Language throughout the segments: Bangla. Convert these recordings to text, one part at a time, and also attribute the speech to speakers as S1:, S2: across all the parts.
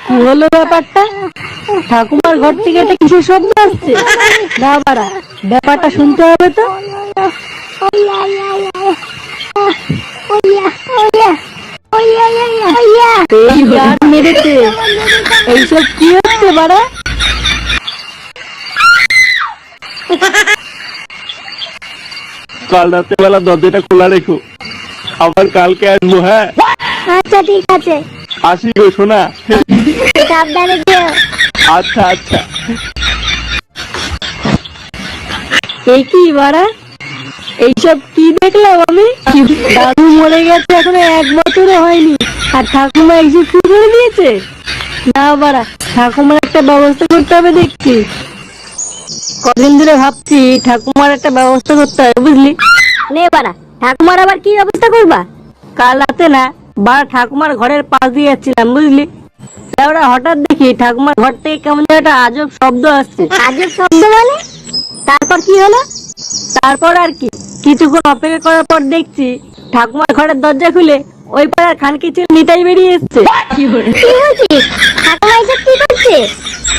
S1: কি হলো ব্যাপারটা? ঠাকুমার ঘর থেকে একটা কিসের শব্দ আসছে? না বাড়া, ব্যাপারটা শুনতে হবে তো। এই গান মেরেছে, এইসব কি হচ্ছে বাড়া?
S2: কাল রাতে বেলা দরজাটা খোলা রেখো, আবার কালকে আসবো। হ্যাঁ
S3: আচ্ছা ঠিক আছে,
S2: আসি গো সোনা।
S3: সাবধানে যেও।
S2: আচ্ছা আচ্ছা।
S1: এই কি বাড়া, এইসব কি দেখলাম আমি? দাদু মরে গেছে এখনো 1 বছরও হয়নি, আর ঠাকুমা এইসব শুরু করে দিয়েছে। না বাড়া, ঠাকুমার একটা ব্যবস্থা করতে হবে দেখছি। কদিন ধরে ভাবছি ঠাকুমার একটা ব্যবস্থা করতে হবে, বুঝলি?
S3: নে বাড়া, ঠাকুমার আবার কি অবস্থা করবা?
S1: কাল রাতে না বাড়া ঠাকুমার ঘরের পাশ দিয়ে যাচ্ছিলাম, বুঝলি? ওরা হঠাৎ দেখি ঠাকুমার ঘর থেকে কেমন যেন একটা আজব শব্দ আসছে।
S3: আজব শব্দ মানে? তারপর কি হলো?
S1: তারপর আর কি, কিছুক্ষণ অপেক্ষা করার পর দেখছি ঠাকুমার ঘরের দরজা খুলে ওই পাড়ার খানকি ছিল নিতাই বেরিয়ে এসছে।
S3: কি বলছিস? ঠাকুমা এসব কি করছে?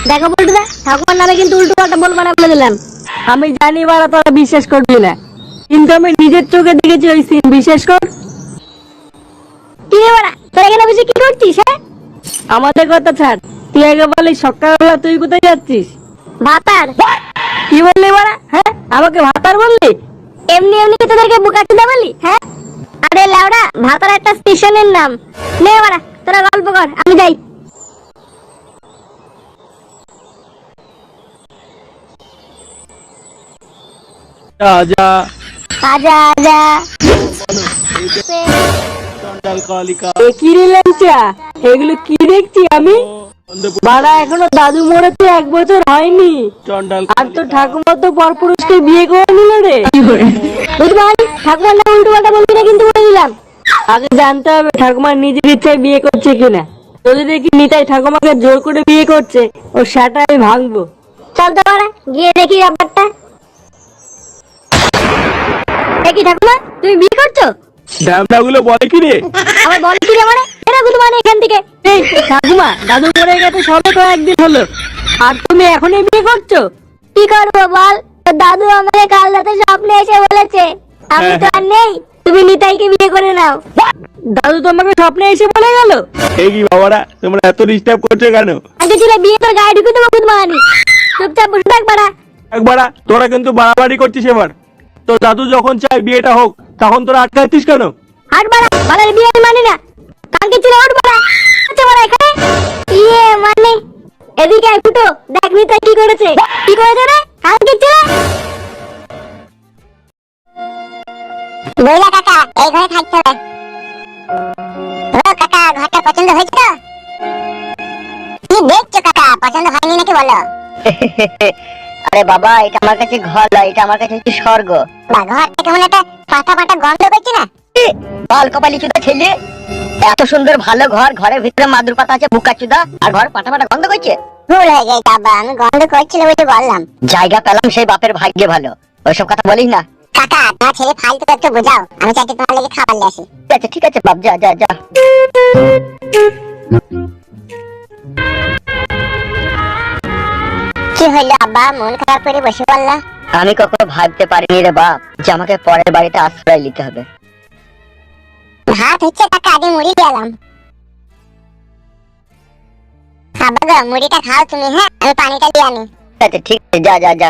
S3: দেখো বলটুদা, ঠাকুমার নামে কিন্তু উল্টো পাল্টা বলবা না বলে দিলাম।
S1: আমি জানি বাড়া তোরা বিশ্বাস করবি না, কিন্তু আমি নিজের চোখে দেখেছি ওই সিন, বিশ্বাস কর।
S3: কি রে বাড়া, তোরা এখানে বসে কি করছিস? হ্যাঁ,
S1: আমাদের কথা ছাড়, তুই আগে বলি সকালবেলা তুই কোথায় যাচ্ছিস?
S3: ভাতার।
S1: কি বললি বাড়া? হ্যাঁ, আমাকে ভাতার বললি?
S3: এমনি এমনি কি তোদেরকে বুকাচুদা বলি? হ্যাঁ, আরে লাউড়া, ভাতার একটা স্টেশনের নাম। নে বাড়া, তোরা গল্প কর, আমি যাই।
S2: আজা
S3: আজা আজা।
S2: চন্ডাল কালিকা
S1: এ কি রে ল্যাংচা, এগুলো কি দেখছি আমি? বাড়া এখনো দাদু মরেছে 1 বছর হয়নি,
S2: চন্ডাল
S1: আর তো ঠাকুমা তো পরপুরুষকে বিয়ে করে নিল রে।
S3: বুঝবান, ঠাকুমার নাম উল্টো পাল্টা বলবি না কিন্তু বলে দিলাম।
S1: আগে জানতে হবে ঠাকুমার নিজের ইচ্ছায় বিয়ে করছে কিনা। যদি দেখি নিতাই ঠাকুমাকে জোর করে বিয়ে করছে, ও সেটা আমি ভাঙবো।
S3: চল তো বাড়া, গিয়ে দেখি ব্যাপারটা। দেখি ঠাকুমা, তুমি বিয়ে করছো?
S2: ড্যামনা গুলো বলে কি রে?
S3: আমার বল কি রে মানে? এরা গুলো মানে এখান থেকে।
S1: এই ঠাকুমা, দাদু মরে গেছে সবে তো 1 দিন হলো, আর তুমি এখনই বিয়ে করছো?
S3: কি করবো বল, তোর দাদু আমাকে কাল রাতে স্বপ্নে এসে বলেছে আমি তো আর নেই, তুমি নিতাইকে বিয়ে করে নাও।
S1: দাদু তোমাকে স্বপ্নে এসে বলে গেল?
S2: এই কি বাবারা, তোমরা এত ডিস্টার্ব করছো কেন?
S3: আগে ছিল বিয়ে তোর গায়ে ঢুকে দেবো গুদমানি। চুপচাপ বসে থাক বাড়া।
S2: একবারা তোরা কিন্তু বাড়াবাড়ি করছিস এবার। তোর দাদু যখন চায় বিয়েটা হোক, তখন তোরা আটকাচ্ছিস কেন?
S3: হাট বাড়া, বাড়ার বিয়ে আমি মানি না। কালকে ছিল ওঠ বাড়া। আচ্ছা বাড়া এখানে ইয়ে মানে এদিকে আয় ফুটো, দেখ নিতাই কি করেছে। কি করেছে রে? কালকে ছিল বইলা কাকা, এই ঘরে থাকতে হবে। ও কাকা, ঘরটা পছন্দ হয়েছে তো? কি দেখছো কাকা, পছন্দ হয়নি নাকি বলো?
S4: আরে বাবা, এটা আমার কাছে ঘর নয়, এটা আমার কাছে হচ্ছে স্বর্গ।
S3: বা ঘরটা কেমন একটা পাতা পাতা গন্ধ করছে না?
S4: বাল কপালি চুদা ছেলে, এত সুন্দর ভালো ঘর, ঘরের ভিতরে মাদুর পাতা আছে বুকা চুদা, আর ঘর পাটা পাটা গন্ধ করছে।
S3: ভুল হয়ে গেছে বাবা, আমি গন্ধ করছিল বলে বললাম।
S4: জায়গা পেলাম সেই বাপের ভাগ্যে ভালো, ওইসব কথা বলিস না।
S3: কাকা, তোমার ছেলে ফালতু একটু বোঝাও, আমি চাইতে তোমার লেগে খাবার নিয়ে আসি।
S4: ঠিক আছে ঠিক আছে বাপ, যা যা যা।
S3: কি হইলো আব্বা, মন খারাপ করে বসে পড়লা?
S4: আমি কখনো ভাবতে পারিনি রে বাপ যে আমাকে পরের বাড়িতে আশ্রয় নিতে হবে।
S3: ভাত হচ্ছে কাকা, আগে মুড়ি দিলাম। আব্বা গো, মুড়িটা খাও তুমি। হ্যাঁ, আমি পানিটা দিয়ে আনি।
S4: ঠিক আছে ঠিক আছে, যা যা যা।